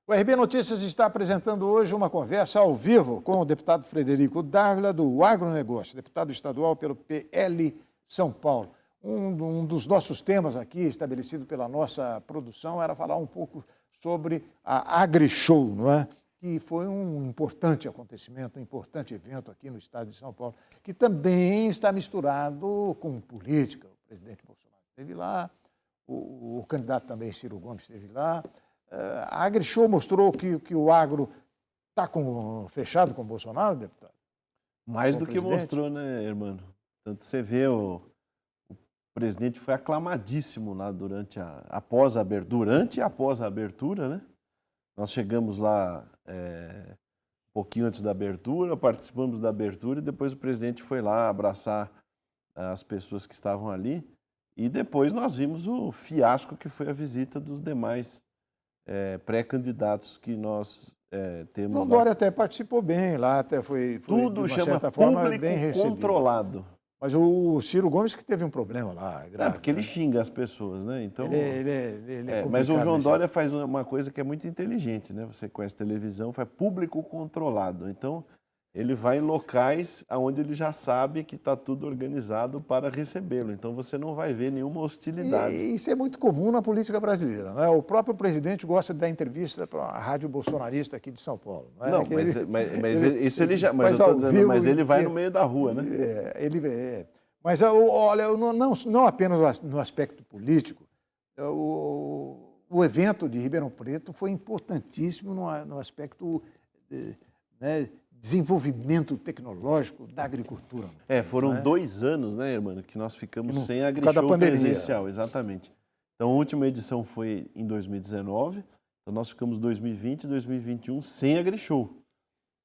O RB Notícias está apresentando hoje uma conversa ao vivo com o deputado Frederico Dávila, do Agronegócio, deputado estadual pelo PL São Paulo. Um dos nossos temas aqui, estabelecido pela nossa produção, era falar um pouco sobre a AgriShow, não é? Que foi um importante acontecimento, um importante evento aqui no estado de São Paulo, que também está misturado com política. O presidente Bolsonaro esteve lá, o candidato também, Ciro Gomes, esteve lá. A AgriShow mostrou que o agro está fechado com o Bolsonaro, deputado? Mais do que mostrou, né, irmão? Tanto você vê, o presidente foi aclamadíssimo lá durante durante e após a abertura, né? Nós chegamos lá um pouquinho antes da abertura, participamos da abertura e depois o presidente foi lá abraçar as pessoas que estavam ali. E depois nós vimos o fiasco que foi a visita dos demais pré-candidatos que nós temos lá. O Dória até participou bem lá, até foi tudo de uma chama certa forma, público bem recebido. controlado. Mas o Ciro Gomes que teve um problema lá, grave. Porque ele xinga as pessoas, né? Então, ele é mas o João complicado, Dória faz uma coisa que é muito inteligente, né? Você conhece televisão, faz público controlado. Então, ele vai em locais onde ele já sabe que está tudo organizado para recebê-lo. Então, você não vai ver nenhuma hostilidade. E isso é muito comum na política brasileira, né? O próprio presidente gosta de dar entrevista para a rádio bolsonarista aqui de São Paulo. Não, não mas isso ele já... Mas, eu tô dizendo, mas ele vai no meio da rua, né? Mas, olha, não apenas no aspecto político, o evento de Ribeirão Preto foi importantíssimo no aspecto desenvolvimento tecnológico da agricultura. Foram 2 anos, né, irmão, que nós ficamos sem AgriShow presencial, exatamente. Então, a última edição foi em 2019, então nós ficamos 2020 e 2021 sem AgriShow.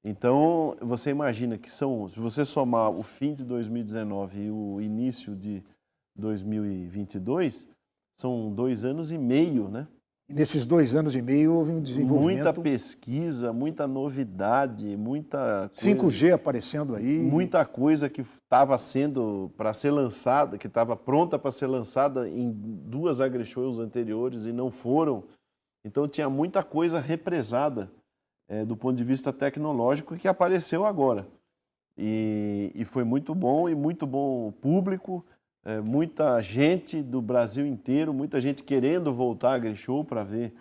Então, você imagina que se você somar o fim de 2019 e o início de 2022, são 2 anos e meio, né? E nesses 2 anos e meio houve um desenvolvimento... Muita pesquisa, muita novidade, muita coisa... 5G aparecendo aí. Muita coisa que estava sendo para ser lançada, que estava pronta para ser lançada em 2 AgriShows anteriores e não foram. Então, tinha muita coisa represada do ponto de vista tecnológico que apareceu agora. E foi muito bom o público, muita gente do Brasil inteiro, muita gente querendo voltar à AgriShow para ver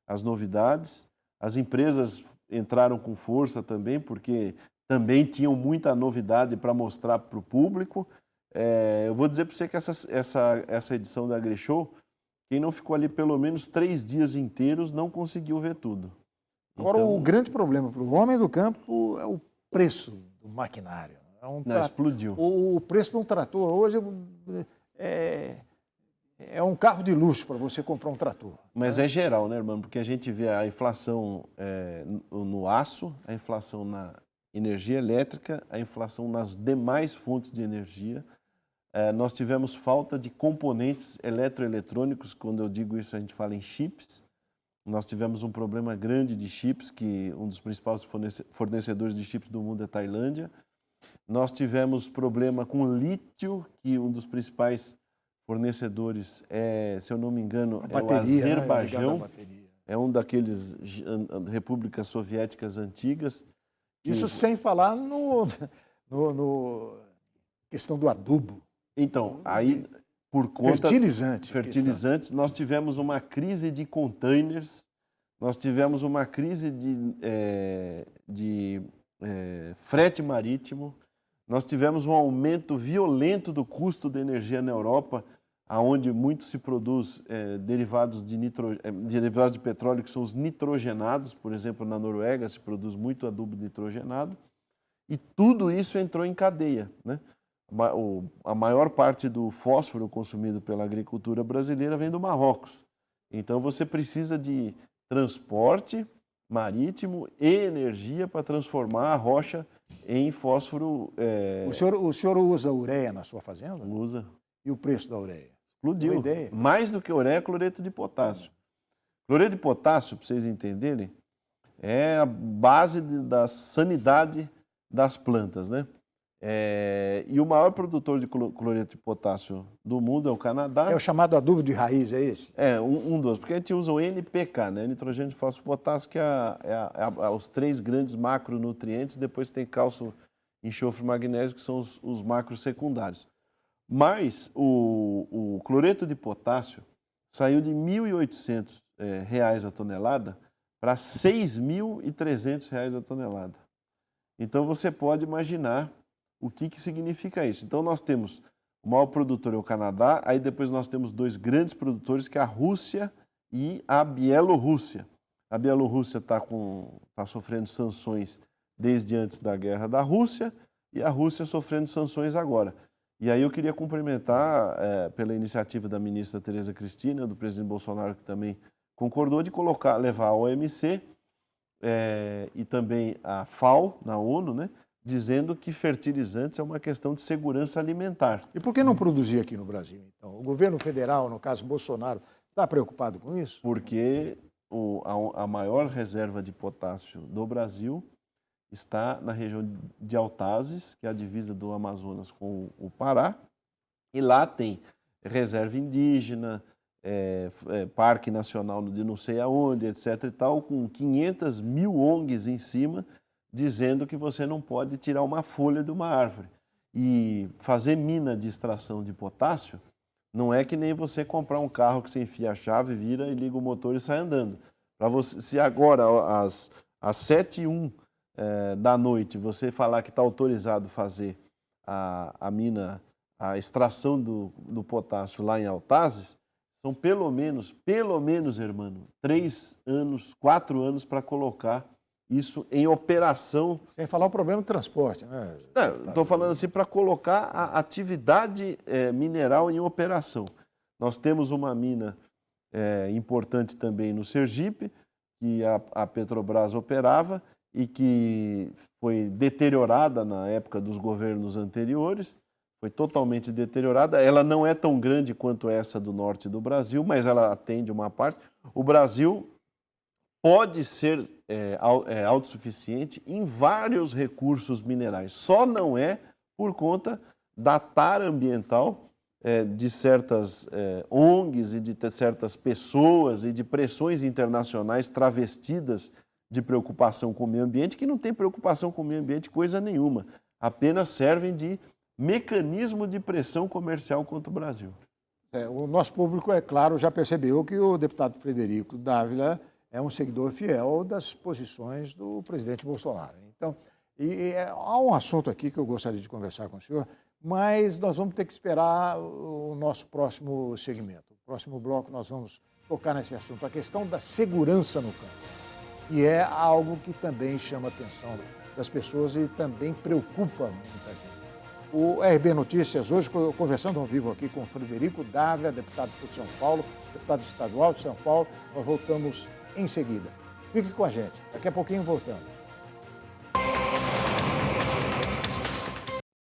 as novidades. As empresas entraram com força também, porque também tinham muita novidade para mostrar para o público. Eu vou dizer para você que essa edição da AgriShow, quem não ficou ali pelo menos 3 dias inteiros não conseguiu ver tudo. Agora, o grande problema para o homem do campo é o preço do maquinário. Explodiu. O preço de um trator hoje é um carro de luxo para você comprar um trator. Mas é geral, né, irmão? Porque a gente vê a inflação no aço, a inflação na energia elétrica, a inflação nas demais fontes de energia. Nós tivemos falta de componentes eletroeletrônicos. Quando eu digo isso, a gente fala em chips. Nós tivemos um problema grande de chips, que um dos principais fornecedores de chips do mundo é a Tailândia. Nós tivemos problema com lítio, que um dos principais fornecedores se eu não me engano, o Azerbaijão. É um daqueles repúblicas soviéticas antigas. Isso sem falar no questão do adubo. Então, aí... Por conta fertilizantes, nós tivemos uma crise de containers, nós tivemos uma crise de frete marítimo, nós tivemos um aumento violento do custo da energia na Europa, onde muito se produz derivados de petróleo, que são os nitrogenados. Por exemplo, na Noruega se produz muito adubo nitrogenado, e tudo isso entrou em cadeia, né? A maior parte do fósforo consumido pela agricultura brasileira vem do Marrocos. Então, você precisa de transporte marítimo e energia para transformar a rocha em fósforo. O senhor usa ureia na sua fazenda? Usa. E o preço da ureia? Explodiu. Mais do que ureia, cloreto de potássio. Cloreto de potássio, para vocês entenderem, é a base da sanidade das plantas, né? E o maior produtor de cloreto de potássio do mundo é o Canadá. É o chamado adubo de raiz, é esse? Um dos, porque a gente usa o NPK, né? Nitrogênio, fósforo, potássio, que é os 3 grandes macronutrientes, depois tem cálcio, enxofre e magnésio, que são os macros secundários. Mas o cloreto de potássio saiu de R$ 1.800 a tonelada para R$ 6.300 a tonelada. Então você pode imaginar o que significa isso. Então nós temos o maior produtor é o Canadá, aí depois nós temos 2 grandes produtores, que é a Rússia e a Bielorrússia. A Bielorrússia está sofrendo sanções desde antes da guerra da Rússia e a Rússia sofrendo sanções agora. E aí eu queria cumprimentar, pela iniciativa da ministra Tereza Cristina, do presidente Bolsonaro, que também concordou, de levar a OMC e também a FAO, na ONU, né, dizendo que fertilizantes é uma questão de segurança alimentar. E por que não produzir aqui no Brasil, então? O governo federal, no caso Bolsonaro, está preocupado com isso? Porque a maior reserva de potássio do Brasil está na região de Altazes, que é a divisa do Amazonas com o Pará, e lá tem reserva indígena, Parque Nacional de não sei aonde, etc. e tal, com 500 mil ONGs em cima, dizendo que você não pode tirar uma folha de uma árvore. E fazer mina de extração de potássio não é que nem você comprar um carro que você enfia a chave, vira e liga o motor e sai andando. Se agora, às 7h01 da noite, você falar que está autorizado fazer a mina, a extração do potássio lá em Altazes, são pelo menos, hermano, 3 anos, 4 anos para colocar isso em operação. Sem falar o problema do transporte, né? Estou falando assim para colocar a atividade mineral em operação. Nós temos uma mina importante também no Sergipe, que a Petrobras operava e que foi deteriorada na época dos governos anteriores, foi totalmente deteriorada. Ela não é tão grande quanto essa do norte do Brasil, mas ela atende uma parte. O Brasil pode ser autossuficiente em vários recursos minerais, só não é por conta da tara ambiental de certas ONGs e de certas pessoas e de pressões internacionais travestidas de preocupação com o meio ambiente, que não tem preocupação com o meio ambiente coisa nenhuma, apenas servem de mecanismo de pressão comercial contra o Brasil. O nosso público, é claro, já percebeu que o deputado Frederico Dávila é um seguidor fiel das posições do presidente Bolsonaro. Então, há um assunto aqui que eu gostaria de conversar com o senhor, mas nós vamos ter que esperar o nosso próximo segmento. No próximo bloco nós vamos tocar nesse assunto, a questão da segurança no campo. E é algo que também chama a atenção das pessoas e também preocupa muita gente. O RB Notícias, hoje, conversando ao vivo aqui com o Frederico Dávila, deputado por São Paulo, deputado estadual de São Paulo. Nós voltamos em seguida. Fique com a gente, daqui a pouquinho voltamos.